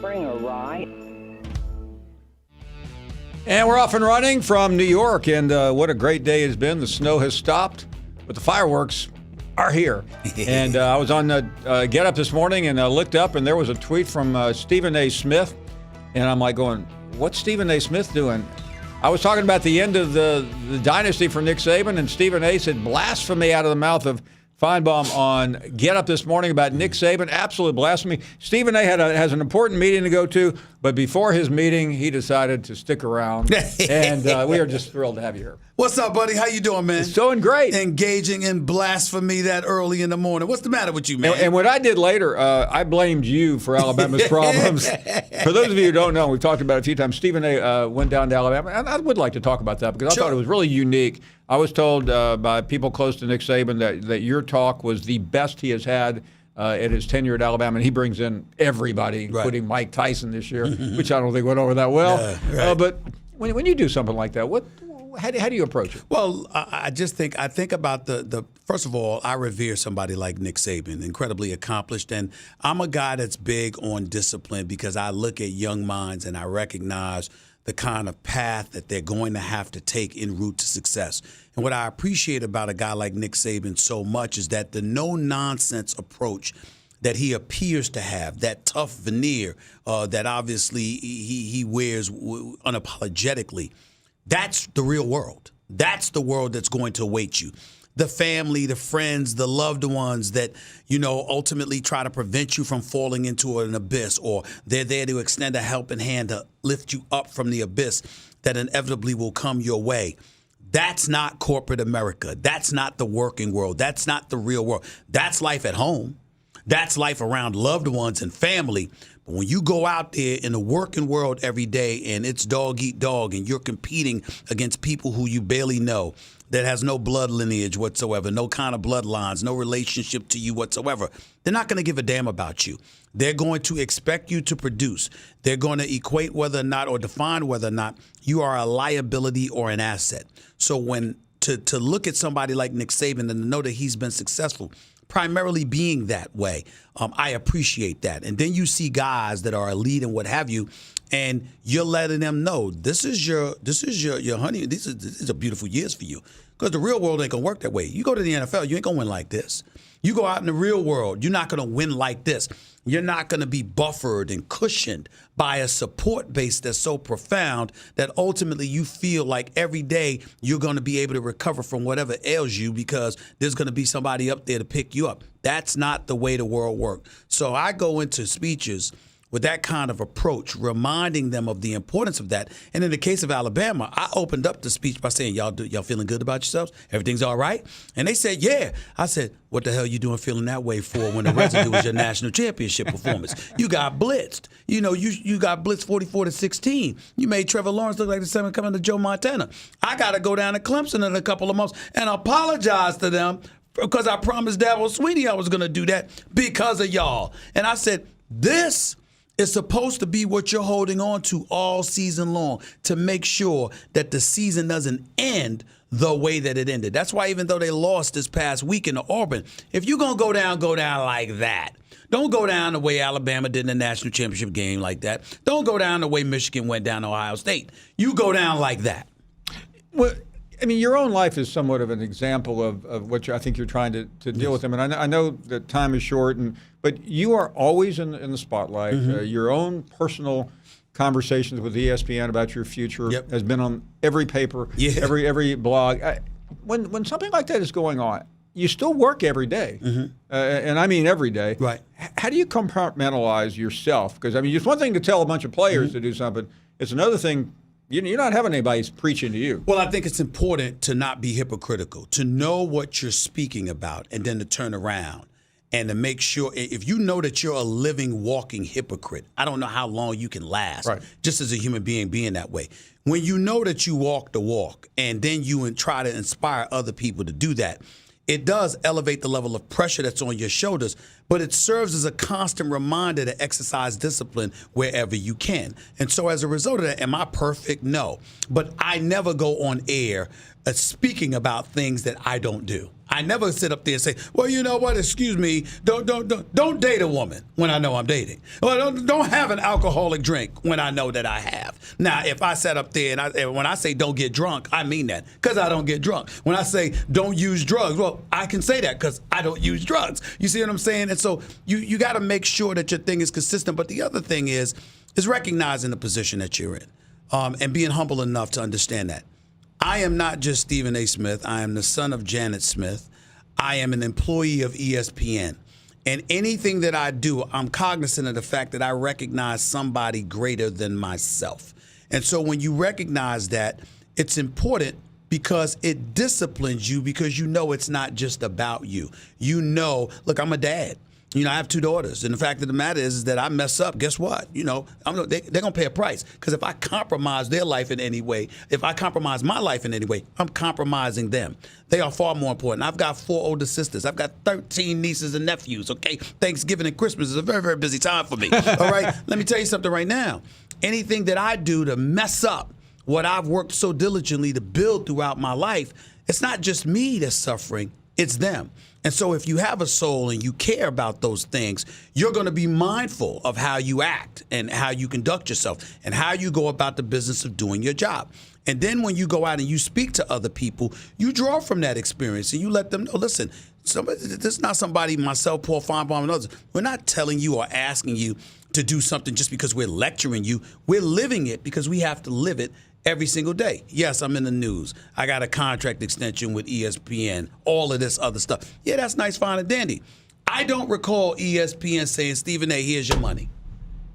Springer, right? And we're off and running from New York, and what a great day it's been. The snow has stopped, but the fireworks are here. And I was on Get Up this morning, and I looked up, and there was a tweet from Stephen A. Smith, and I'm like going, what's Stephen A. Smith doing? I was talking about the end of the dynasty for Nick Saban, and Stephen A. said blasphemy out of the mouth of Finebaum on Get Up this morning about Nick Saban. Absolute blasphemy. Stephen A. has an important meeting to go to, but before his meeting, he decided to stick around. And we are just thrilled to have you here. What's up, buddy? How you doing, man? It's doing great. Engaging in blasphemy that early in the morning. What's the matter with you, man? And what I did later, I blamed you for Alabama's problems. For those of you who don't know, we've talked about it a few times, Stephen A. Went down to Alabama. And I would like to talk about that because I thought it was really unique. I was told by people close to Nick Saban that your talk was the best he has had at his tenure at Alabama, and he brings in everybody, including Mike Tyson this year, which I don't think went over that well. But when you do something like that, how do you approach it? Well, I think about the first of all, I revere somebody like Nick Saban, incredibly accomplished, and I'm a guy that's big on discipline because I look at young minds and I recognize the kind of path that they're going to have to take en route to success. And what I appreciate about a guy like Nick Saban so much is that the no-nonsense approach that he appears to have, that tough veneer that obviously he wears unapologetically, that's the real world. That's the world that's going to await you. The family, the friends, the loved ones that, ultimately try to prevent you from falling into an abyss, or they're there to extend a helping hand to lift you up from the abyss that inevitably will come your way. That's not corporate America. That's not the working world. That's not the real world. That's life at home. That's life around loved ones and family. But when you go out there in the working world every day and it's dog eat dog and you're competing against people who you barely know, that has no blood lineage whatsoever, no kind of bloodlines, no relationship to you whatsoever, they're not going to give a damn about you. They're going to expect you to produce. They're going to equate whether or not or define whether or not you are a liability or an asset. So when to look at somebody like Nick Saban and to know that he's been successful, primarily being that way, I appreciate that. And then you see guys that are elite and what have you, and you're letting them know this is your honey. These are beautiful years for you, because the real world ain't gonna work that way. You go to the NFL, you ain't gonna win like this. You go out in the real world, you're not gonna win like this. You're not gonna be buffered and cushioned by a support base that's so profound that ultimately you feel like every day you're gonna be able to recover from whatever ails you because there's gonna be somebody up there to pick you up. That's not the way the world works. So I go into speeches with that kind of approach, reminding them of the importance of that. And in the case of Alabama, I opened up the speech by saying, y'all feeling good about yourselves? Everything's all right? And they said, yeah. I said, what the hell you doing feeling that way for when the residue was your national championship performance? You got blitzed. You got blitzed 44-16. You made Trevor Lawrence look like the seventh coming to Joe Montana. I got to go down to Clemson in a couple of months and apologize to them because I promised Dabo Swinney I was going to do that because of y'all. And I said, this is supposed to be what you're holding on to all season long to make sure that the season doesn't end the way that it ended. That's why even though they lost this past week in Auburn, if you're going to go down like that. Don't go down the way Alabama did in the national championship game like that. Don't go down the way Michigan went down to Ohio State. You go down like that. Well, I mean, your own life is somewhat of an example of what I think you're trying to deal with them. And I know that time is short, but you are always in the spotlight. Your own personal conversations with ESPN about your future has been on every paper, every blog. When something like that is going on, you still work every day, and I mean every day. Right. How do you compartmentalize yourself? Because, I mean, it's one thing to tell a bunch of players to do something. It's another thing. You're not having anybody preaching to you. Well, I think it's important to not be hypocritical, to know what you're speaking about, and then to turn around and to make sure, if you know that you're a living, walking hypocrite, I don't know how long you can last, just as a human being that way. When you know that you walk the walk and then you try to inspire other people to do that, it does elevate the level of pressure that's on your shoulders, but it serves as a constant reminder to exercise discipline wherever you can. And so as a result of that, am I perfect? No. But I never go on air speaking about things that I don't do. I never sit up there and say, well, you know what, excuse me, don't date a woman when I know I'm dating. Well, don't have an alcoholic drink when I know that I have. Now, if I sat up there and when I say don't get drunk, I mean that because I don't get drunk. When I say don't use drugs, well, I can say that because I don't use drugs. You see what I'm saying? And so you got to make sure that your thing is consistent. But the other thing is recognizing the position that you're in and being humble enough to understand that. I am not just Stephen A. Smith. I am the son of Janet Smith. I am an employee of ESPN. And anything that I do, I'm cognizant of the fact that I recognize somebody greater than myself. And so when you recognize that, it's important because it disciplines you because you know it's not just about you. You know, look, I'm a dad. You know, I have 2 daughters. And the fact of the matter is that I mess up. Guess what? You know, they're going to pay a price. Because if I compromise their life in any way, if I compromise my life in any way, I'm compromising them. They are far more important. I've got 4 older sisters. I've got 13 nieces and nephews, okay? Thanksgiving and Christmas is a very, very busy time for me. All right? Let me tell you something right now. Anything that I do to mess up what I've worked so diligently to build throughout my life, it's not just me that's suffering. It's them. And so if you have a soul and you care about those things, you're going to be mindful of how you act and how you conduct yourself and how you go about the business of doing your job. And then when you go out and you speak to other people, you draw from that experience and you let them know, listen, this is not somebody, myself, Paul Finebaum, and others. We're not telling you or asking you to do something just because we're lecturing you. We're living it because we have to live it every single day. Yes, I'm in the news. I got a contract extension with ESPN, all of this other stuff. Yeah, that's nice, fine, and dandy. I don't recall ESPN saying, Stephen A., here's your money.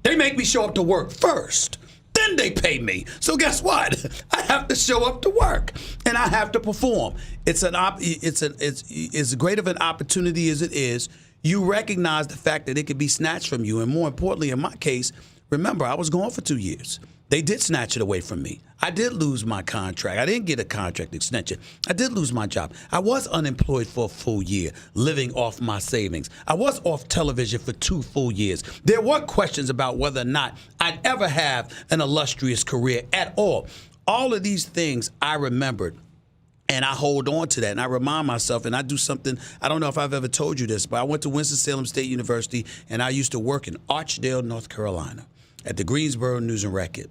They make me show up to work first. Then they pay me. So guess what? I have to show up to work and I have to perform. It's as great of an opportunity as it is. You recognize the fact that it could be snatched from you. And more importantly, in my case, remember, I was gone for 2 years. They did snatch it away from me. I did lose my contract. I didn't get a contract extension. I did lose my job. I was unemployed for a full year, living off my savings. I was off television for 2 full years. There were questions about whether or not I'd ever have an illustrious career at all. All of these things I remembered. And I hold on to that, and I remind myself, and I do something, I don't know if I've ever told you this, but I went to Winston-Salem State University, and I used to work in Archdale, North Carolina, at the Greensboro News and Record.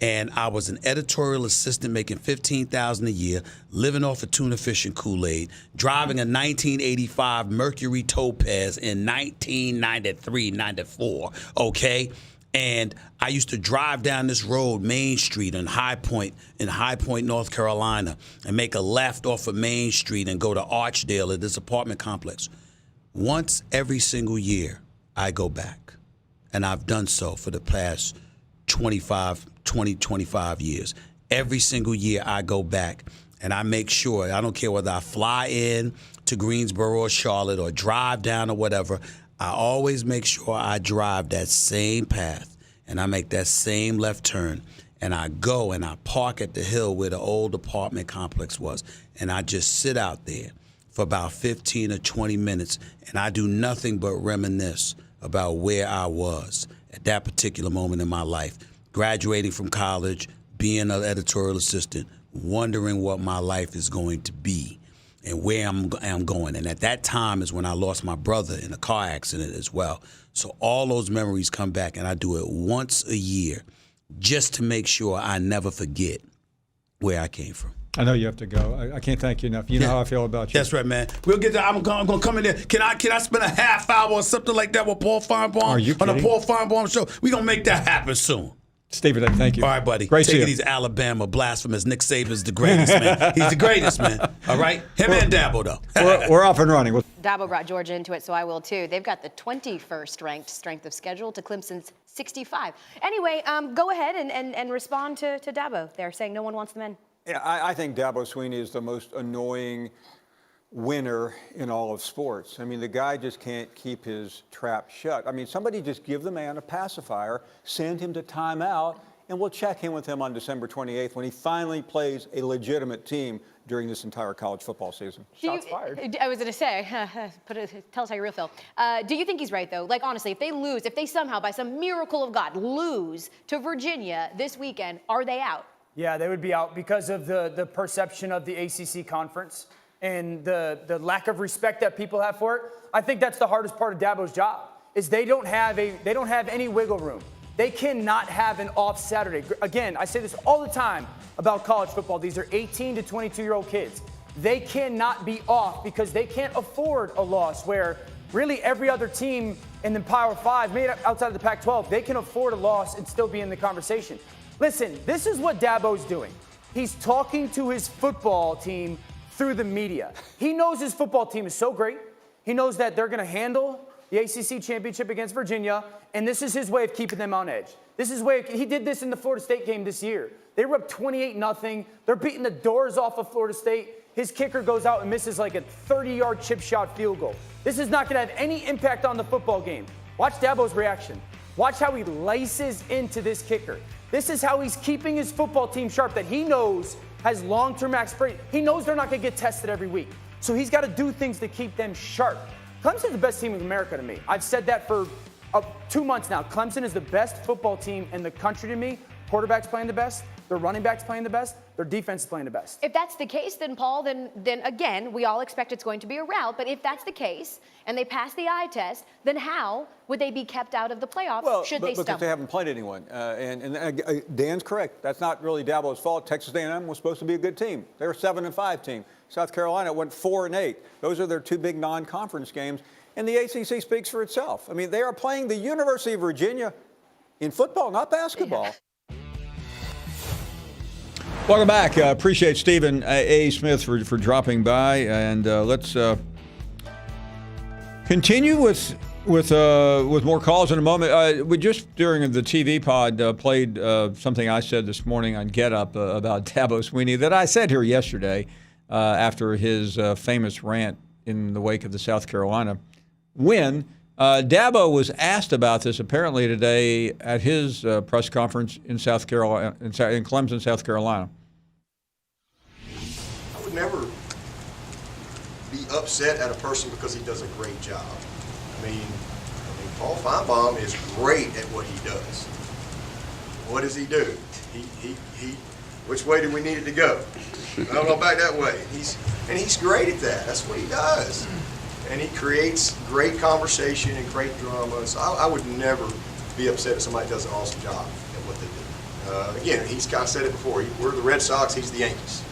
And I was an editorial assistant making $15,000 a year, living off of tuna fish and Kool-Aid, driving a 1985 Mercury Topaz in 1993, 94, okay? And I used to drive down this road, Main Street in High Point, North Carolina, and make a left off of Main Street and go to Archdale at this apartment complex. Once every single year, I go back. And I've done so for the past 25 years. Every single year I go back and I make sure, I don't care whether I fly in to Greensboro or Charlotte or drive down or whatever, I always make sure I drive that same path and I make that same left turn and I go and I park at the hill where the old apartment complex was and I just sit out there for about 15 or 20 minutes and I do nothing but reminisce about where I was at that particular moment in my life. Graduating from college, being an editorial assistant, wondering what my life is going to be and where I'm going. And at that time is when I lost my brother in a car accident as well. So all those memories come back, and I do it once a year just to make sure I never forget where I came from. I know you have to go. I can't thank you enough. You know how I feel about you. That's right, man. We'll get that. I'm going to come in there. Can I spend a half hour or something like that with Paul Finebaum? Are you kidding? On the Paul Finebaum show? We're going to make that happen soon. Stephen, thank you. All right, buddy. Great Take to it easy, Alabama blasphemous. Nick Saban's the greatest, man. He's the greatest, man. All right? Him and Dabo, though. We're off and running. Dabo brought Georgia into it, so I will, too. They've got the 21st ranked strength of schedule to Clemson's 65. Anyway, go ahead and respond to Dabo. They're saying no one wants the men. Yeah, I think Dabo Swinney is the most annoying winner in all of sports. I mean, the guy just can't keep his trap shut. I mean, somebody just give the man a pacifier, send him to timeout, and we'll check in with him on December 28th when he finally plays a legitimate team during this entire college football season. Shots fired. I was going to say, tell us how you real feel. Do you think he's right, though? Like, honestly, if they somehow, by some miracle of God, lose to Virginia this weekend, are they out? Yeah, they would be out because of the perception of the ACC conference. and the lack of respect that people have for it, I think that's the hardest part of Dabo's job, is they don't have any wiggle room. They cannot have an off Saturday. Again, I say this all the time about college football. These are 18 to 22-year-old kids. They cannot be off because they can't afford a loss, where really every other team in the Power 5, maybe outside of the Pac-12, they can afford a loss and still be in the conversation. Listen, this is what Dabo's doing. He's talking to his football team through the media. He knows his football team is so great. He knows that they're going to handle the ACC championship against Virginia, and this is his way of keeping them on edge. He did this in the Florida State game this year. They were up 28-0. They're beating the doors off of Florida State. His kicker goes out and misses like a 30-yard chip shot field goal. This is not going to have any impact on the football game. Watch Dabo's reaction. Watch how he laces into this kicker. This is how he's keeping his football team sharp, that he knows has long-term aspirations. He knows they're not going to get tested every week. So he's got to do things to keep them sharp. Clemson's the best team in America to me. I've said that for 2 months now. Clemson is the best football team in the country to me. Quarterback's playing the best. Their running back's playing the best. Their defense is playing the best. If that's the case, then Paul, then again, we all expect it's going to be a rout. But if that's the case and they pass the eye test, then how would they be kept out of the playoffs should they stumble? Because they haven't played anyone. Dan's correct. That's not really Dabo's fault. Texas A&M was supposed to be a good team. They were a 7-5 team. South Carolina went 4-8. Those are their two big non-conference games. And the ACC speaks for itself. I mean, they are playing the University of Virginia in football, not basketball. Yeah. Welcome back. Appreciate Stephen A. Smith for dropping by, and let's continue with more calls in a moment. We just during the TV pod played something I said this morning on Get Up about Dabo Swinney that I said here yesterday after his famous rant in the wake of the South Carolina win. Dabo was asked about this apparently today at his press conference in South Carolina, in Clemson, South Carolina. I would never be upset at a person because he does a great job. I mean Paul Finebaum is great at what he does. What does he do? He which way do we need it to go? No, back that way. He's great at that. That's what he does. And he creates great conversation and great drama. So I would never be upset if somebody does an awesome job at what they do. Again, he's kind of said it before. We're the Red Sox, he's the Yankees.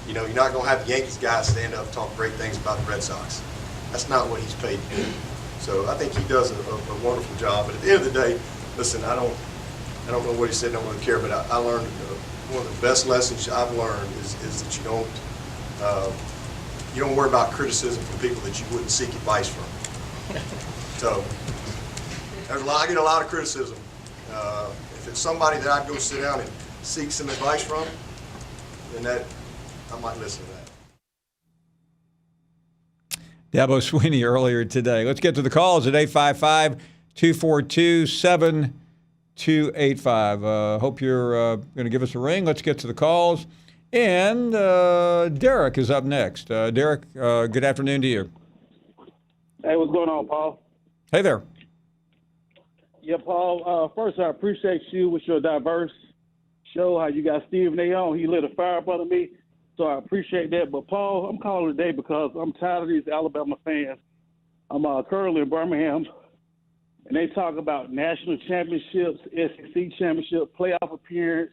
You know, you're not going to have the Yankees guys stand up and talk great things about the Red Sox. That's not what he's paid to do. So I think he does a wonderful job. But at the end of the day, listen, I don't know what he said, I don't really care, but I learned one of the best lessons I've learned is that you don't worry about criticism from people that you wouldn't seek advice from. So I get a lot of criticism. If it's somebody that I'd go sit down and seek some advice from, then I might listen to that. Dabo Swinney earlier today. Let's get to the calls at 855-242-7285. Hope you're going to give us a ring. Let's get to the calls. And Derek is up next. Derek, good afternoon to you. Hey, what's going on, Paul? Hey there. Yeah, Paul, first I appreciate you with your diverse show, how you got Stephen A. on. He lit a fire up under me, so I appreciate that. But, Paul, I'm calling today because I'm tired of these Alabama fans. I'm currently in Birmingham, and they talk about national championships, SEC championship, playoff appearance,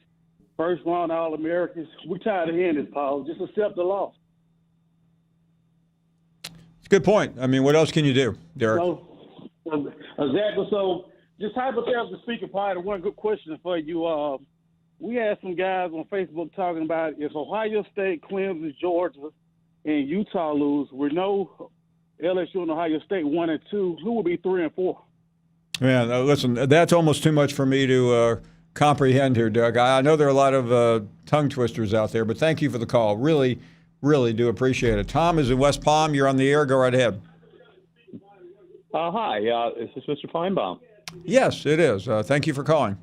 first round All-Americans. We're tired of hearing this, Paul. Just accept the loss. It's a good point. I mean, what else can you do, Derek? Exactly. So, just hypothetically speaking, probably one good question for you. We had some guys on Facebook talking about if Ohio State, Clemson, Georgia, and Utah lose, we know LSU and Ohio State 1 and 2. Who would be 3 and 4? Man, listen, that's almost too much for me to comprehend here, Doug. I know there are a lot of tongue twisters out there, but thank you for the call. Really, really do appreciate it. Tom is in West Palm. You're on the air. Go right ahead. Hi. Is this Mr. Finebaum? Yes, it is. Thank you for calling.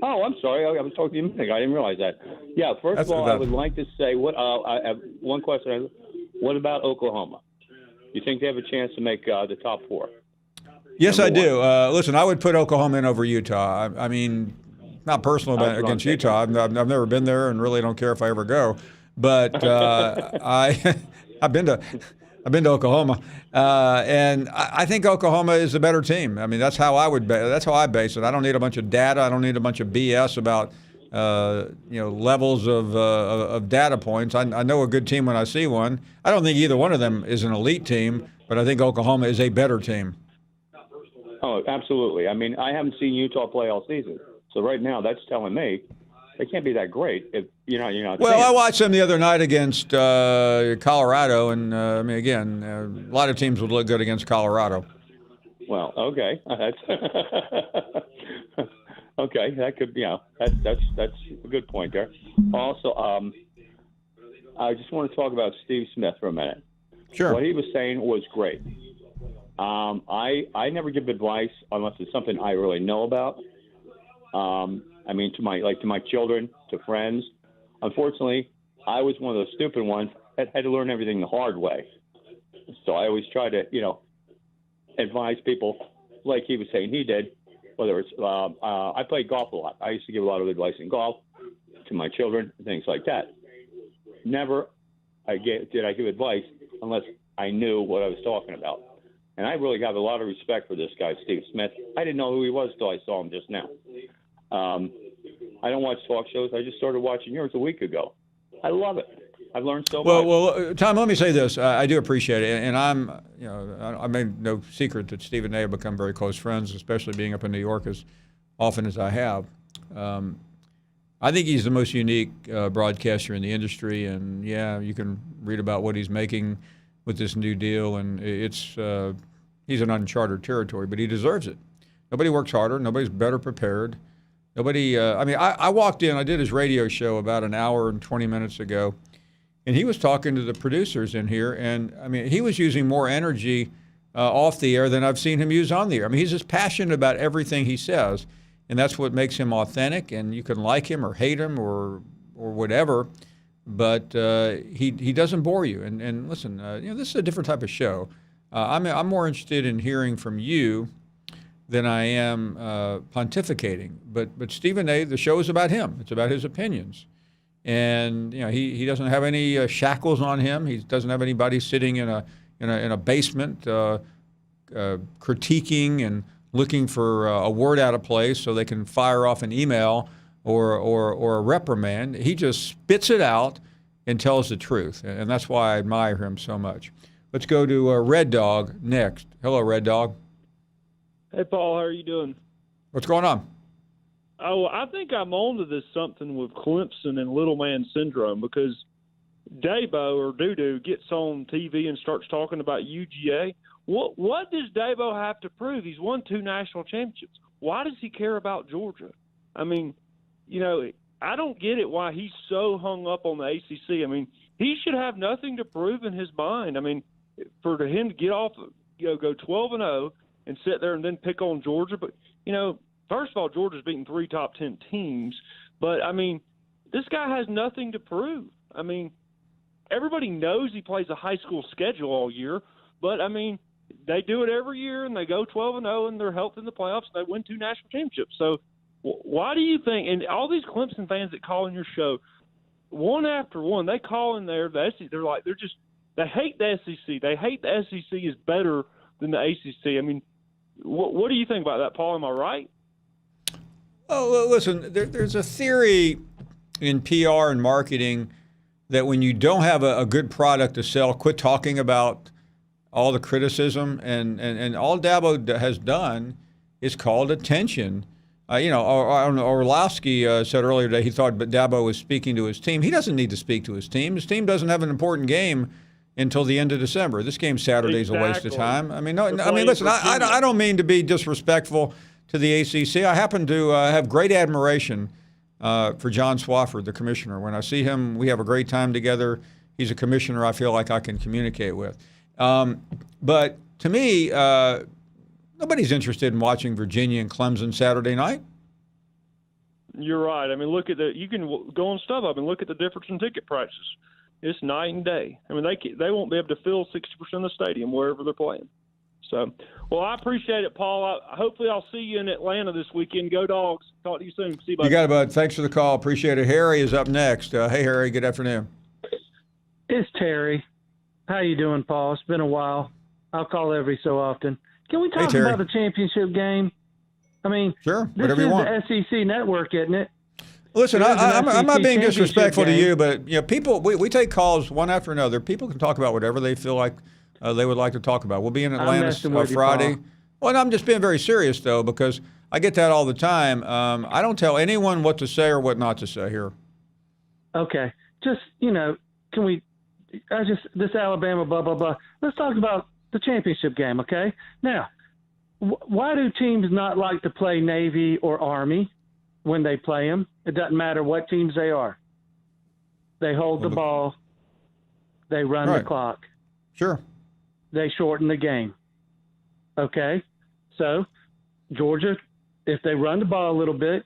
Oh, I'm sorry. I was talking to you a minute ago. I didn't realize that. Yeah, first of all, I would like to say, I have one question. What about Oklahoma? You think they have a chance to make the top 4? Yes, I do. Listen, I would put Oklahoma in over Utah. I mean, not personal against Utah. I've never been there and really don't care if I ever go. But I've been to Oklahoma, and I think Oklahoma is the better team. I mean, that's how I base it. I don't need a bunch of data. I don't need a bunch of BS about levels of data points. I know a good team when I see one. I don't think either one of them is an elite team, but I think Oklahoma is a better team. Oh, absolutely. I mean, I haven't seen Utah play all season, so right now that's telling me they can't be that great. If you're not. Well, I watched them the other night against Colorado, and I mean, again, a lot of teams would look good against Colorado. Well, okay, that's okay. That could be. That's a good point there. Also, I just want to talk about Steve Smith for a minute. Sure. What he was saying was great. I never give advice unless it's something I really know about. I mean, to my children, to friends. Unfortunately, I was one of those stupid ones that had to learn everything the hard way. So I always try to, advise people like he was saying he did. Whether it's I played golf a lot. I used to give a lot of advice in golf to my children, things like that. Never did I give advice unless I knew what I was talking about. And I really have a lot of respect for this guy, Steve Smith. I didn't know who he was until I saw him just now. I don't watch talk shows. I just started watching yours a week ago. I love it. I've learned so much. Well, Tom, let me say this. I do appreciate it. And I made no secret that Steve and I have become very close friends, especially being up in New York as often as I have. I think he's the most unique broadcaster in the industry. And, yeah, you can read about what he's making with this new deal. And he's an uncharted territory, but he deserves it. Nobody works harder. Nobody's better prepared. Nobody, I walked in, I did his radio show about an hour and 20 minutes ago, and he was talking to the producers in here, and I mean, he was using more energy off the air than I've seen him use on the air. I mean, he's just passionate about everything he says, and that's what makes him authentic, and you can like him or hate him or whatever, but he doesn't bore you. And listen, this is a different type of show. I'm more interested in hearing from you than I am pontificating. But Stephen A., the show is about him. It's about his opinions. And he doesn't have any shackles on him. He doesn't have anybody sitting in a basement critiquing and looking for a word out of place so they can fire off an email or a reprimand. He just spits it out and tells the truth. And that's why I admire him so much. Let's go to Red Dog next. Hello, Red Dog. Hey, Paul, how are you doing? What's going on? Oh, I think I'm on to this something with Clemson and little man syndrome because Dabo or Dudu gets on TV and starts talking about UGA. What does Dabo have to prove? He's won 2 national championships. Why does he care about Georgia? I mean, I don't get it why he's so hung up on the ACC. I mean, he should have nothing to prove in his mind. I mean, for him to get off, go 12-0 and sit there and then pick on Georgia. But, first of all, Georgia's beaten 3 top 10 teams. But, I mean, this guy has nothing to prove. I mean, everybody knows he plays a high school schedule all year. But, I mean, they do it every year, and they go 12-0, and they're healthy in the playoffs, and they win 2 national championships. So why do you think – and all these Clemson fans that call in your show, one after one, they call in there. They hate the SEC. They hate the SEC is better than the ACC. I mean, what do you think about that, Paul? Am I right? Oh, listen, there's a theory in PR and marketing that when you don't have a good product to sell, quit talking about all the criticism. And all Dabo has done is called attention. Orlowski said earlier today he thought Dabo was speaking to his team. He doesn't need to speak to his team. His team doesn't have an important game until the end of December. This game Saturday is a waste of time. I mean, listen, I don't mean to be disrespectful to the ACC. I happen to have great admiration for John Swofford, the commissioner. When I see him, we have a great time together. He's a commissioner I feel like I can communicate with. But to me, nobody's interested in watching Virginia and Clemson Saturday night. You're right. I mean, you can go on StubHub and look at the difference in ticket prices. It's night and day. I mean, they won't be able to fill 60% of the stadium wherever they're playing. So, well, I appreciate it, Paul. Hopefully I'll see you in Atlanta this weekend. Go Dogs. Talk to you soon. See you, buddy. You got it, bud. Thanks for the call. Appreciate it. Harry is up next. Hey, Harry. Good afternoon. It's Terry. How you doing, Paul? It's been a while. I'll call every so often. Can we talk Terry. about the championship game? I mean, Sure, this whatever is you want. the SEC network, isn't it? Listen, It is an I'm not SEC being championship disrespectful to game. you, but people, we take calls one after another. People can talk about whatever they feel like they would like to talk about. We'll be in Atlanta messing with you, Friday. Paul. Well, and I'm just being very serious though, because I get that all the time. I don't tell anyone what to say or what not to say here. Okay. Just, can we this Alabama, blah, blah, blah. Let's talk about the championship game, okay? Now, why do teams not like to play Navy or Army when they play them? It doesn't matter what teams they are. They hold the ball. They run the clock. Sure. They shorten the game. Okay? So, Georgia, if they run the ball a little bit,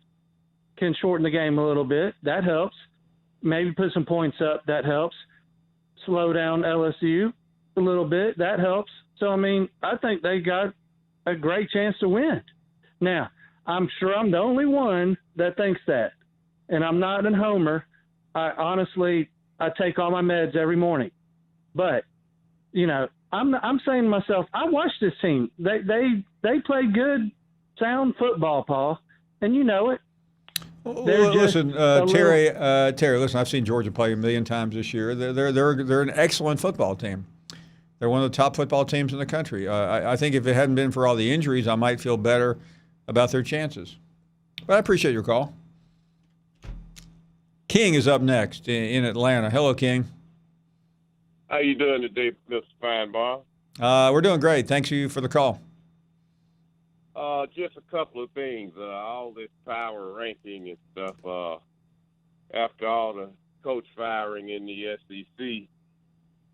can shorten the game a little bit. That helps. Maybe put some points up. That helps. Slow down LSU a little bit. That helps. So, I think they got a great chance to win. Now, I'm sure I'm the only one that thinks that. And I'm not a homer. I take all my meds every morning. But, I'm saying to myself, I watched this team. They play good, sound football, Paul, and you know it. Listen, Terry. Listen, I've seen Georgia play a million times this year. They're an excellent football team. They're one of the top football teams in the country. I think if it hadn't been for all the injuries, I might feel better about their chances. But I appreciate your call. King is up next in Atlanta. Hello, King. How you doing today, Mr. Finebaum? We're doing great. Thanks you for the call. Just a couple of things. All this power ranking and stuff. After all the coach firing in the SEC,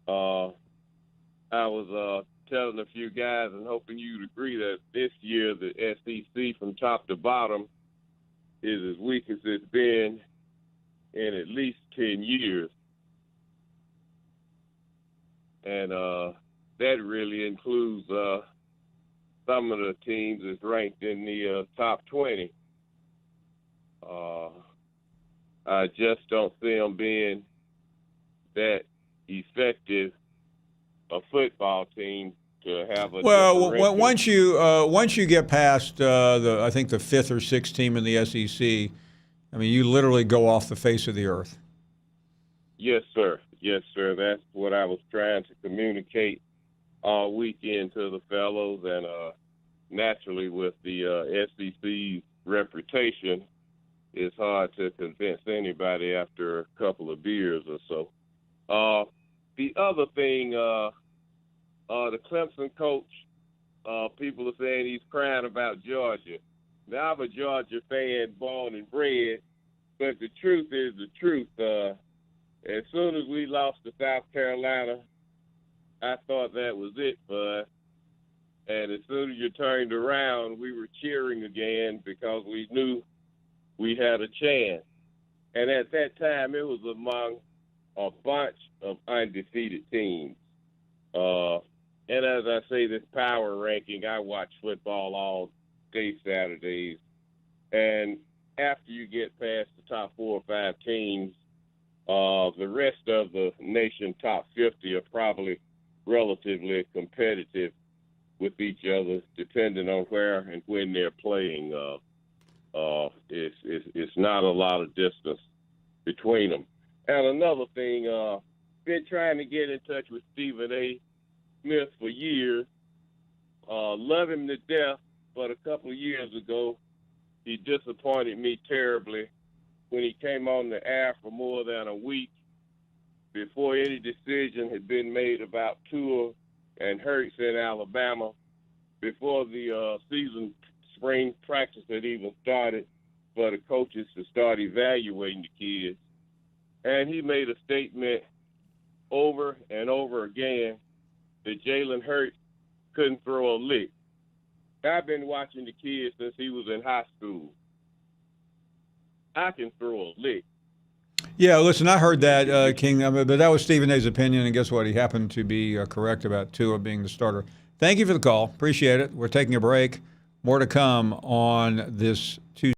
I was telling a few guys and hoping you'd agree that this year the SEC from top to bottom is as weak as it's been in at least 10 years. And that really includes some of the teams that's ranked in the top 20. I just don't see them being that effective a football team to have a once you get past I think the 5th or 6th team in the SEC, you literally go off the face of the earth. Yes, sir. Yes, sir. That's what I was trying to communicate all weekend to the fellows, and naturally with the SEC's reputation, it's hard to convince anybody after a couple of beers or so. The other thing, the Clemson coach, people are saying he's crying about Georgia. Now, I'm a Georgia fan, born and bred, but the truth is the truth. As soon as we lost to South Carolina, I thought that was it for us. And as soon as you turned around, we were cheering again because we knew we had a chance. And at that time, it was among a bunch of undefeated teams. And as I say, this power ranking, I watch football all day Saturdays. And after you get past the top 4 or 5 teams, the rest of the nation top 50 are probably relatively competitive with each other, depending on where and when they're playing. It's not a lot of distance between them. And another thing, been trying to get in touch with Stephen A. Smith for years. Love him to death, but a couple of years ago, he disappointed me terribly when he came on the air for more than a week before any decision had been made about Tua and Hurts in Alabama, before the season spring practice had even started for the coaches to start evaluating the kids. And he made a statement over and over again that Jalen Hurts couldn't throw a lick. I've been watching the kid since he was in high school. I can throw a lick. Yeah, listen, I heard that, King, but that was Stephen A's opinion, and guess what? He happened to be correct about Tua being the starter. Thank you for the call. Appreciate it. We're taking a break. More to come on this Tuesday.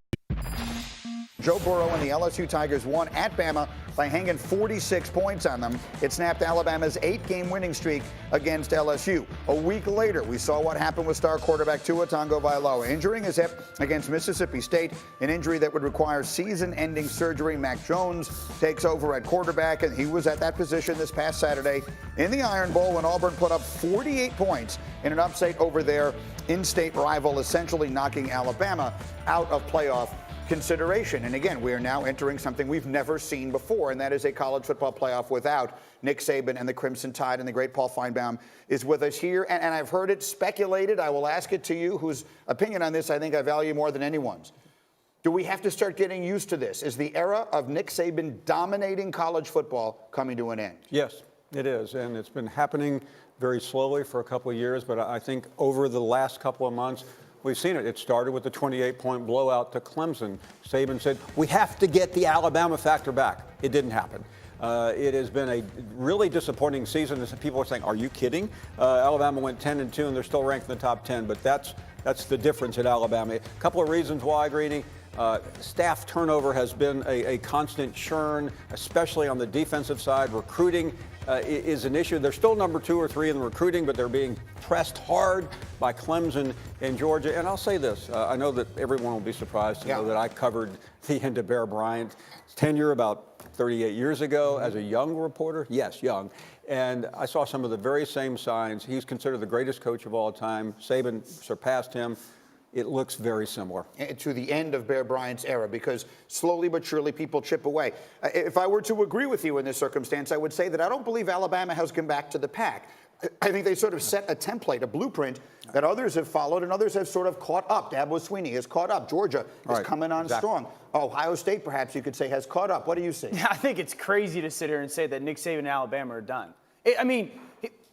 Joe Burrow and the LSU Tigers won at Bama by hanging 46 points on them. It snapped Alabama's 8-game winning streak against LSU. A week later, we saw what happened with star quarterback Tua Tagovailoa injuring his hip against Mississippi State, an injury that would require season-ending surgery. Mac Jones takes over at quarterback, and he was at that position this past Saturday in the Iron Bowl when Auburn put up 48 points in an upset over their in-state rival, essentially knocking Alabama out of playoff consideration. And again, we are now entering something we've never seen before, and that is a college football playoff without Nick Saban and the Crimson Tide. And the great Paul Finebaum is with us here. And I've heard it speculated. I will ask it to you, whose opinion on this I think I value more than anyone's. Do we have to start getting used to this? Is the era of Nick Saban dominating college football coming to an end? Yes, it is. And it's been happening very slowly for a couple of years. But I think over the last couple of months, we've seen it. It started with the 28-point blowout to Clemson. Saban said, we have to get the Alabama factor back. It didn't happen. It has been a really disappointing season. People are saying, are you kidding? Alabama went 10-2, and they're still ranked in the top 10. But that's the difference at Alabama. A couple of reasons why, Greeny. Staff turnover has been a constant churn, especially on the defensive side. Recruiting is an issue. They're still number 2 or 3 in the recruiting, but they're being pressed hard by Clemson and Georgia. And I'll say this. I know that everyone will be surprised to know that I covered the end of Bear Bryant's tenure about 38 years ago as a young reporter. Yes, young. And I saw some of the very same signs. He's considered the greatest coach of all time. Saban surpassed him. It looks very similar. To the end of Bear Bryant's era, because slowly but surely people chip away. If I were to agree with you in this circumstance, I would say that I don't believe Alabama has come back to the pack. I think they sort of set a template, a blueprint that others have followed and others have sort of caught up. Dabo Swinney has caught up. Georgia is coming on strong. Ohio State, perhaps you could say, has caught up. What do you see? I think it's crazy to sit here and say that Nick Saban and Alabama are done. I mean,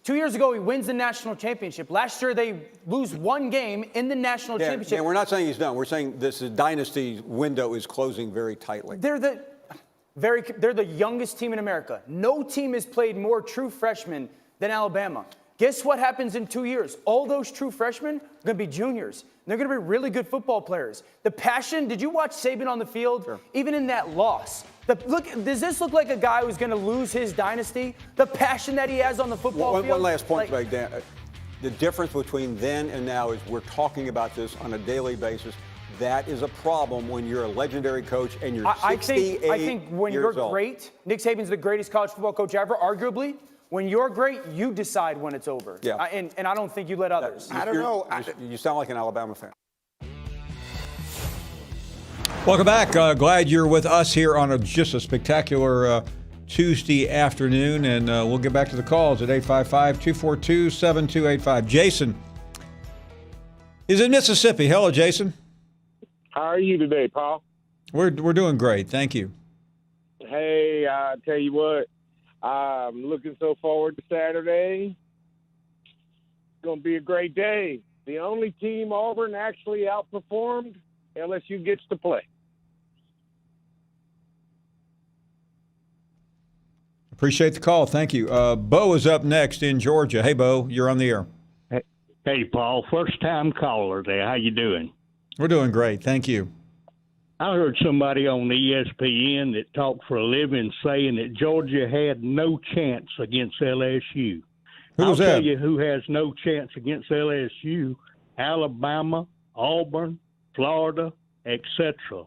2 years ago, he wins the national championship. Last year, they lose one game in the national championship. And we're not saying he's done. We're saying this dynasty window is closing very tightly. They're the youngest team in America. No team has played more true freshmen than Alabama. Guess what happens in 2 years? All those true freshmen are going to be juniors. They're going to be really good football players. The passion, did you watch Saban on the field? Sure. Even in that loss. Does this look like a guy who's going to lose his dynasty? The passion that he has on the football field? One last point, Dan. The difference between then and now is we're talking about this on a daily basis. That is a problem when you're a legendary coach and you're 68 I think when you're great, Nick Saban's the greatest college football coach ever, arguably. When you're great, you decide when it's over. Yeah. And I don't think you let others. I don't know. You sound like an Alabama fan. Welcome back. Glad you're with us here on just a spectacular Tuesday afternoon. And we'll get back to the calls at 855-242-7285. Jason is in Mississippi. Hello, Jason. How are you today, Paul? We're doing great. Thank you. Hey, I tell you what, I'm looking so forward to Saturday. It's going to be a great day. The only team Auburn actually outperformed, LSU gets to play. Appreciate the call. Thank you. Bo is up next in Georgia. Hey, Bo, you're on the air. Hey, Paul, first-time caller there. How you doing? We're doing great. Thank you. I heard somebody on ESPN that talked for a living saying that Georgia had no chance against LSU. Who was that? I'll tell you who has no chance against LSU: Alabama, Auburn, Florida, etc.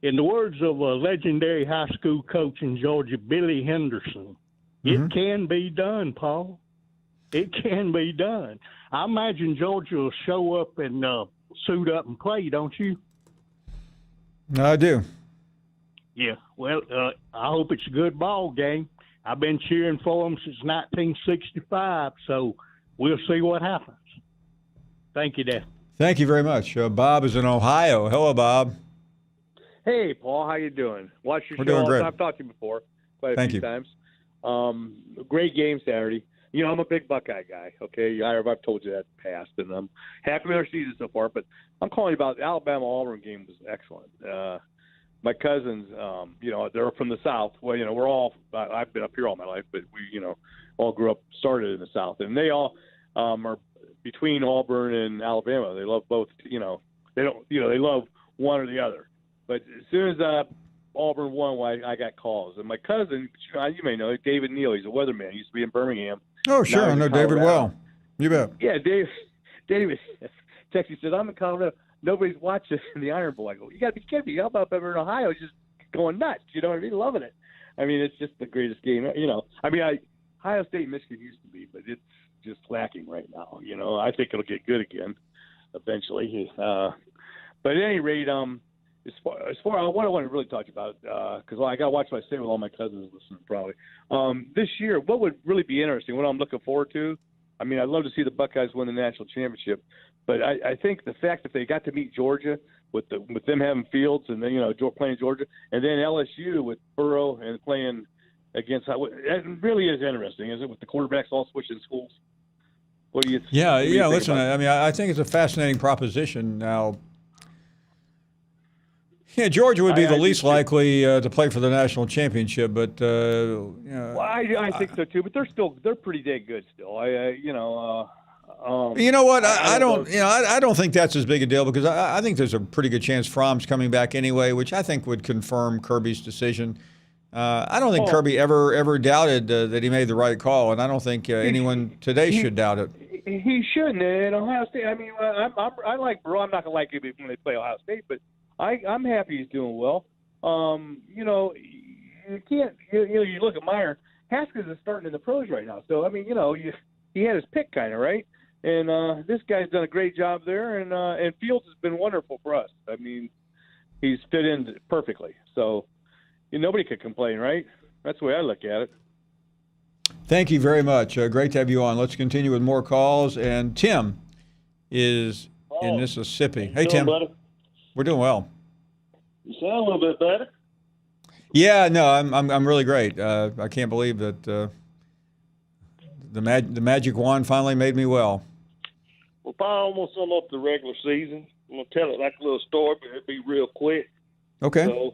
In the words of a legendary high school coach in Georgia, Billy Henderson, it can be done, Paul. It can be done. I imagine Georgia will show up and suit up and play, don't you? I do. Yeah, well, I hope it's a good ball game. I've been cheering for them since 1965, so we'll see what happens. Thank you, Dan. Thank you very much. Bob is in Ohio. Hello, Bob. Hey, Paul. How you doing? Watch your We're show doing all the great. time. I've talked to you before quite a Thank few you. times. Great game Saturday. You know, I'm a big Buckeye guy, okay? I've told you that in the past, and I'm happy with our season so far. But I'm calling you about the Alabama-Auburn game was excellent. My cousins, you know, they're from the South. Well, you know, we're all – I've been up here all my life, but we, you know, all grew up, started in the South. And they all are between Auburn and Alabama. They love both, you know. They don't – you know, they love one or the other. But as soon as Auburn won, I got calls. And my cousin, you may know, David Neal, he's a weatherman. He used to be in Birmingham. Oh, sure. I know David well. You bet. Yeah, David texted, said, I'm in Colorado. Nobody's watching the Iron Bowl. I go, you got to be kidding me. I'm up over in Ohio just going nuts. You know what I mean? Loving it. I mean, it's just the greatest game. You know, I mean, Ohio State, Michigan used to be, but it's just lacking right now. You know, I think it'll get good again eventually. But at any rate, as far what I want to really talk about, because I got to watch what I say with all my cousins listening probably. This year, what would really be interesting, what I'm looking forward to, I mean, I'd love to see the Buckeyes win the national championship, but I think the fact that they got to meet Georgia with them having Fields and then, you know, playing Georgia, and then LSU with Burrow and playing against, that really is interesting, is it, with the quarterbacks all switching schools? What do you think? Yeah, listen, I mean, I think it's a fascinating proposition. Now, yeah, Georgia would be the least likely to play for the national championship, but well, I think so too. But they're pretty dang good still. You know what? I don't think that's as big a deal because I think there's a pretty good chance Fromm's coming back anyway, which I think would confirm Kirby's decision. I don't think Kirby ever doubted that he made the right call, and I don't think anyone today should doubt it. He shouldn't. And Ohio State. I mean, I like Burrow. I'm not gonna like him when they play Ohio State, but I'm happy he's doing well. You know, you can't. You look at Meyer. Haskins is starting in the pros right now, so I mean, you know, he had his pick kind of right, and this guy's done a great job there, and Fields has been wonderful for us. I mean, he's fit in perfectly, so nobody could complain, right? That's the way I look at it. Thank you very much. Great to have you on. Let's continue with more calls. And Tim is in Mississippi. Hey, Tim. Buddy? We're doing well. You sound a little bit better. Yeah, no, I'm really great. I can't believe that the magic wand finally made me well. Well, Paul, I'm going to sum up the regular season. I'm going to tell it like a little story, but it'll be real quick. Okay. So,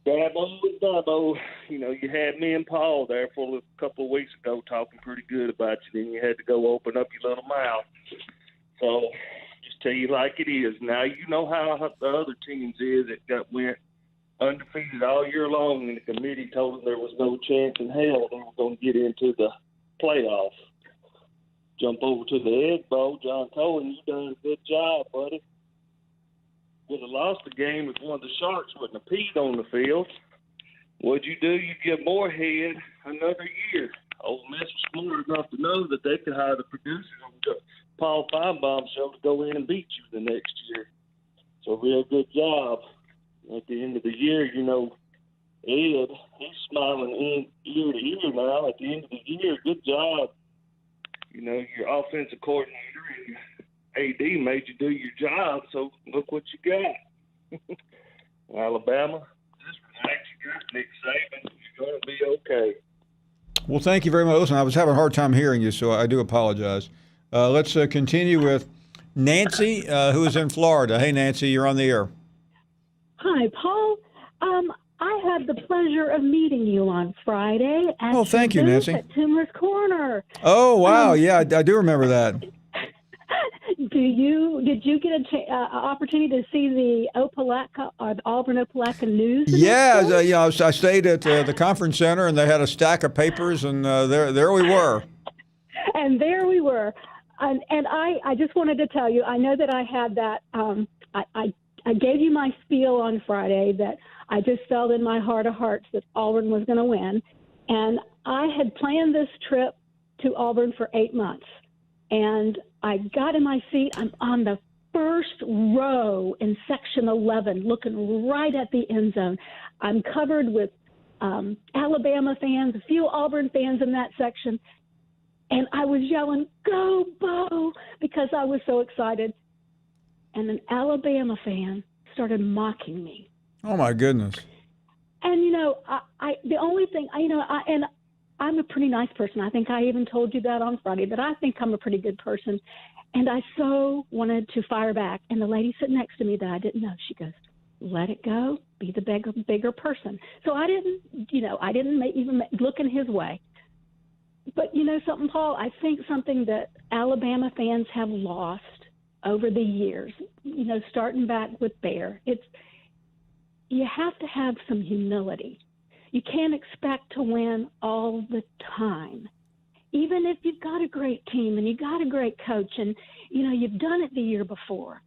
Dabo, you know, you had me and Paul there for a couple of weeks ago talking pretty good about you. Then you had to go open up your little mouth. So, just tell you like it is. Now you know how the other teams is that went undefeated all year long, and the committee told them there was no chance in hell they were going to get into the playoffs. Jump over to the Egg Bowl. John Cohen, you done a good job, buddy. Would have lost the game if one of the Sharks wouldn't have peed on the field. What'd you do? You give Moorhead another year. Ole Miss was smart enough to know that they could hire the producers on the Paul Finebaum show to go in and beat you the next year. So real good job. At the end of the year, you know, Ed, he's smiling ear to ear now. At the end of the year, good job. You know, your offensive coordinator and your AD made you do your job, so look what you got. Alabama, just relax. You got Nick Saban. You're going to be okay. Well, thank you very much. Listen, I was having a hard time hearing you, so I do apologize. Let's continue with Nancy, who is in Florida. Hey, Nancy, you're on the air. Hi, Paul. I had the pleasure of meeting you on Friday at thank you, Nancy. At Timmer's Corner. Oh, wow. Yeah, I do remember that. Did you get an opportunity to see the Opelika or the Auburn Opelika news? Yeah, I stayed at the conference center, and they had a stack of papers, and there we were. And there we were. And I just wanted to tell you, I know that I had that, I gave you my spiel on Friday that I just felt in my heart of hearts that Auburn was going to win. And I had planned this trip to Auburn for 8 months. And I got in my seat. I'm on the first row in section 11, looking right at the end zone. I'm covered with Alabama fans, a few Auburn fans in that section. And I was yelling, "Go, Bo," because I was so excited. And an Alabama fan started mocking me. Oh, my goodness. And, you know, the only thing, and I'm a pretty nice person. I think I even told you that on Friday, that I think I'm a pretty good person. And I so wanted to fire back. And the lady sitting next to me that I didn't know, she goes, "Let it go. Be the bigger person." So I didn't even look in his way. But you know something, Paul? I think something that Alabama fans have lost over the years, starting back with Bear, you have to have some humility. You can't expect to win all the time. Even if you've got a great team and you've got a great coach and, you've done it the year before,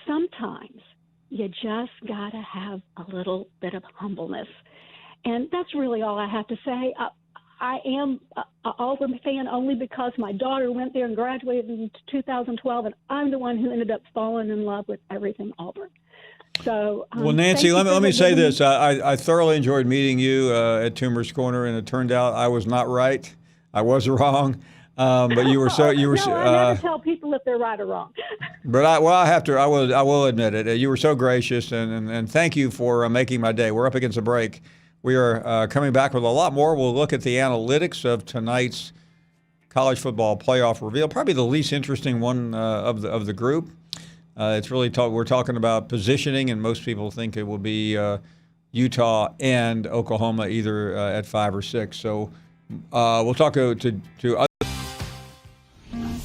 sometimes you just got to have a little bit of humbleness. And that's really all I have to say. I am an Auburn fan only because my daughter went there and graduated in 2012, and I'm the one who ended up falling in love with everything Auburn. So, well, Nancy, let me say this. I thoroughly enjoyed meeting you at Toomer's Corner, and it turned out I was not right. I was wrong. But you were so No, I never tell people if they're right or wrong. But I will admit it. You were so gracious, and thank you for making my day. We're up against a break. We are coming back with a lot more. We'll look at the analytics of tonight's college football playoff reveal, probably the least interesting one of the group. It's really we're talking about positioning, and most people think it will be Utah and Oklahoma either at 5 or 6. So we'll talk to other.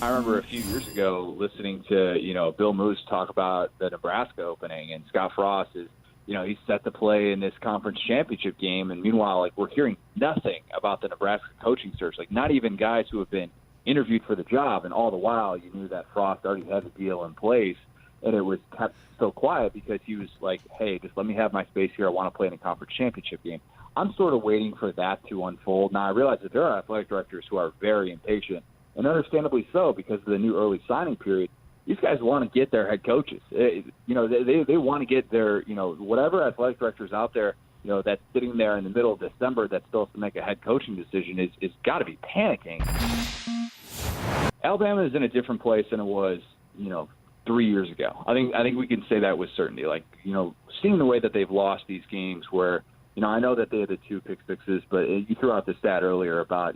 I remember a few years ago listening to Bill Moose talk about the Nebraska opening, and Scott Frost is he's set to play in this conference championship game, and meanwhile we're hearing nothing about the Nebraska coaching search, not even guys who have been interviewed for the job, and all the while you knew that Frost already had the deal in place, and it was kept so quiet because he was like, hey, just let me have my space here. I want to play in a conference championship game. I'm sort of waiting for that to unfold. Now I realize that there are athletic directors who are very impatient, and understandably so because of the new early signing period. These guys want to get their head coaches. They want to get their, whatever athletic directors out there, that's sitting there in the middle of December that still has to make a head coaching decision is got to be panicking. Alabama is in a different place than it was, 3 years ago. I think we can say that with certainty. Seeing the way that they've lost these games where, I know that they had the 2 pick sixes, but you threw out the stat earlier about,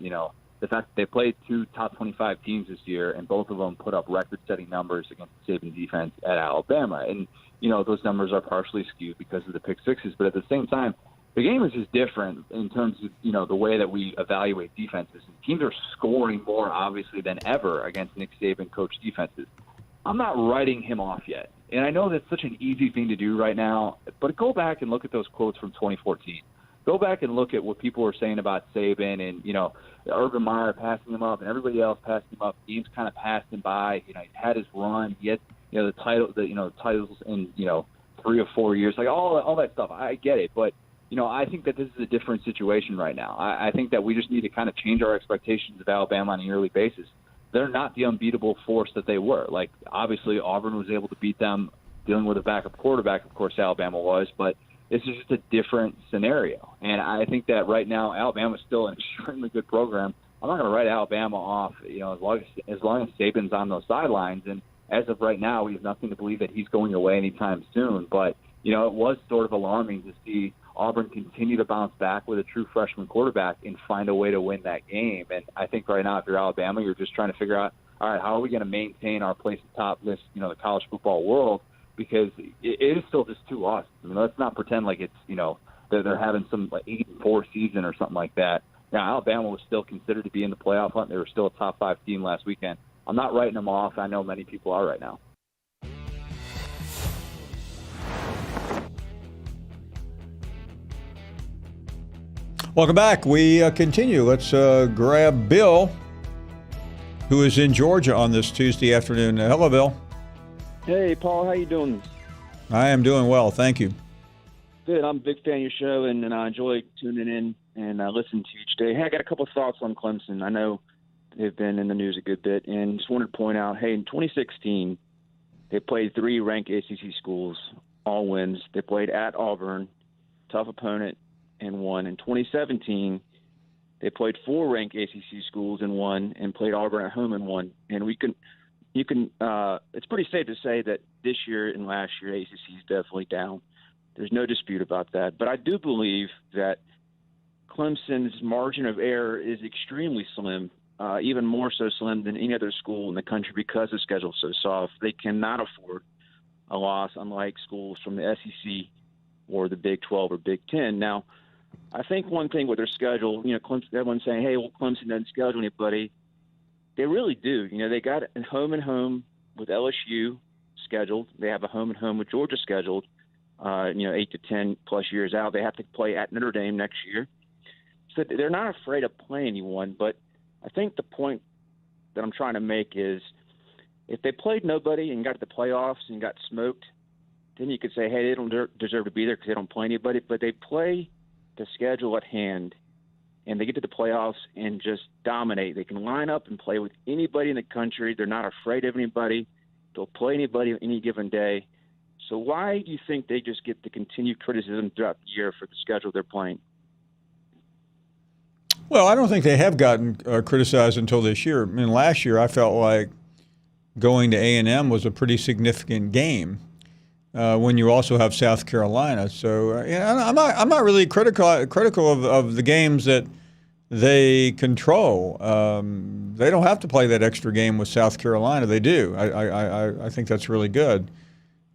the fact that they played 2 top 25 teams this year, and both of them put up record-setting numbers against the Saban defense at Alabama. And, those numbers are partially skewed because of the pick sixes. But at the same time, the game is just different in terms of, the way that we evaluate defenses. And teams are scoring more, obviously, than ever against Nick Saban coach defenses. I'm not writing him off yet. And I know that's such an easy thing to do right now, but go back and look at those quotes from 2014. Go back and look at what people were saying about Saban and, Urban Meyer passing him up and everybody else passing him up. Teams kind of passed him by. He had his run. He had, the titles in, 3 or 4 years, all that stuff. I get it. But, I think that this is a different situation right now. I think that we just need to kind of change our expectations of Alabama on a yearly basis. They're not the unbeatable force that they were. Obviously, Auburn was able to beat them dealing with a backup quarterback. Of course, Alabama was. But this is just a different scenario. And I think that right now Alabama is still an extremely good program. I'm not going to write Alabama off, as long as Saban's on those sidelines. And as of right now, we have nothing to believe that he's going away anytime soon. But, it was sort of alarming to see Auburn continue to bounce back with a true freshman quarterback and find a way to win that game. And I think right now, if you're Alabama, you're just trying to figure out, all right, how are we going to maintain our place at the top list, the college football world? Because it is still just 2 losses. Let's not pretend like it's, they're having some 8-4 season or something like that. Now, Alabama was still considered to be in the playoff hunt. They were still a top 5 team last weekend. I'm not writing them off. I know many people are right now. Welcome back. We continue. Let's grab Bill, who is in Georgia on this Tuesday afternoon. Hello, Bill. Hey, Paul, how you doing? I am doing well, thank you. Good. I'm a big fan of your show, and I enjoy tuning in and listening to you each day. Hey, I got a couple of thoughts on Clemson. I know they've been in the news a good bit, and just wanted to point out, hey, in 2016, they played 3 ranked ACC schools, all wins. They played at Auburn, tough opponent, and won. In 2017, they played 4 ranked ACC schools and won, and played Auburn at home and won. And it's pretty safe to say that this year and last year, ACC is definitely down. There's no dispute about that. But I do believe that Clemson's margin of error is extremely slim, even more so slim than any other school in the country because the schedule's so soft. They cannot afford a loss, unlike schools from the SEC or the Big 12 or Big 10. Now, I think one thing with their schedule, Clemson, everyone's saying, hey, well, Clemson doesn't schedule anybody. They really do. They got a home and home with LSU scheduled. They have a home and home with Georgia scheduled. 8 to 10 plus years out. They have to play at Notre Dame next year. So they're not afraid of playing anyone. But I think the point that I'm trying to make is if they played nobody and got to the playoffs and got smoked, then you could say, hey, they don't deserve to be there because they don't play anybody. But they play the schedule at hand, and they get to the playoffs and just dominate. They can line up and play with anybody in the country. They're not afraid of anybody. They'll play anybody any given day. So why do you think they just get the continued criticism throughout the year for the schedule they're playing? Well, I don't think they have gotten criticized until this year. I mean, last year I felt like going to A&M was a pretty significant game when you also have South Carolina. So I'm not really critical of the games that they control. They don't have to play that extra game with South Carolina. They do. I think that's really good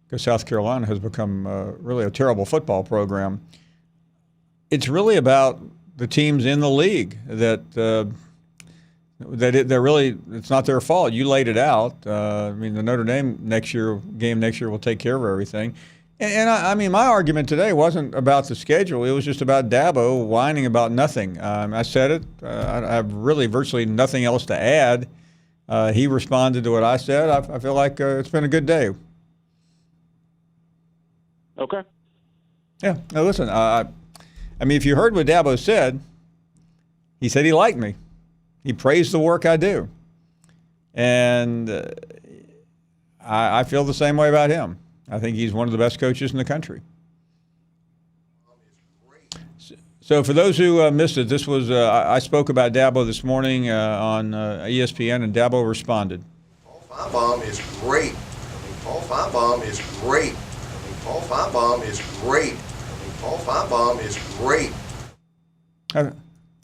because South Carolina has become really a terrible football program. It's really about the teams in the league they're really, it's not their fault. You laid it out. I mean, the Notre Dame game next year will take care of everything. And I mean, my argument today wasn't about the schedule. It was just about Dabo whining about nothing. I said it. I have really virtually nothing else to add. He responded to what I said. I feel like it's been a good day. Okay. Yeah. Now, listen, I mean, if you heard what Dabo said, he said he liked me. He praised the work I do. And I feel the same way about him. I think he's one of the best coaches in the country. So for those who missed it, this was I spoke about Dabo this morning on ESPN, and Dabo responded. Finebaum is great. Paul Finebaum is great. Paul Finebaum is great. Paul Finebaum is great.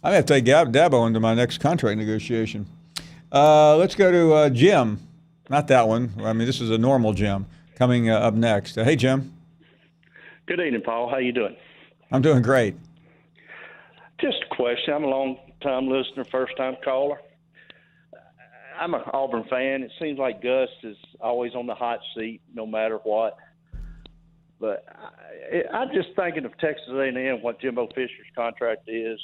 I have to take Dabo into my next contract negotiation. Let's go to Jim. Not that one. I mean, this is a normal Jim coming up next. Hey, Jim. Good evening, Paul. How you doing? I'm doing great. Just a question. I'm a long-time listener, first-time caller. I'm an Auburn fan. It seems like Gus is always on the hot seat no matter what. But I'm just thinking of Texas A&M, what Jimbo Fisher's contract is.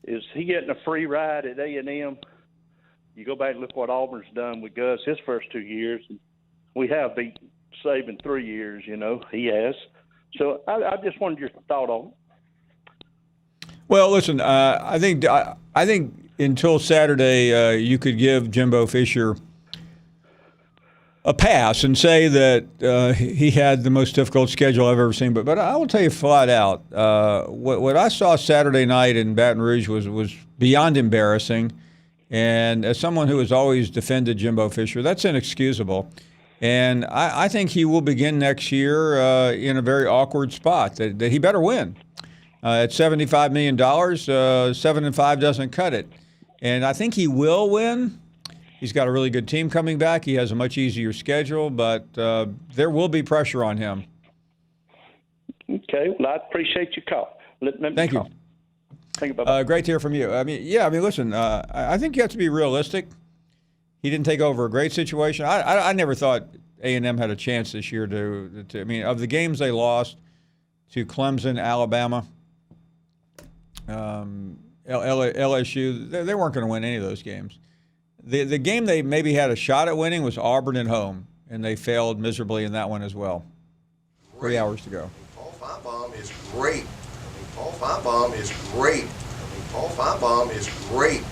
Is he getting a free ride at A&M? You go back and look what Auburn's done with Gus his first 2 years. We have beat Saban 3 years, he has. So I just wanted your thought on it. Well, listen, I think until Saturday you could give Jimbo Fisher a pass and say that he had the most difficult schedule I've ever seen. But I will tell you flat out, what I saw Saturday night in Baton Rouge was beyond embarrassing. And as someone who has always defended Jimbo Fisher, that's inexcusable. And I think he will begin next year in a very awkward spot that he better win. At $75 million, 7-5 doesn't cut it. And I think he will win. He's got a really good team coming back. He has a much easier schedule, but there will be pressure on him. Okay. Well, I appreciate your call. Thank you. Thank you. Bye-bye. Great to hear from you. I mean, listen, I think you have to be realistic. He didn't take over a great situation. I never thought A&M had a chance this year to I mean, of the games they lost to Clemson, Alabama, LSU, they weren't going to win any of those games. The game they maybe had a shot at winning was Auburn at home, and they failed miserably in that one as well. 3 hours to go. Paul Finebaum is great. Paul Finebaum is great. Paul Finebaum is great.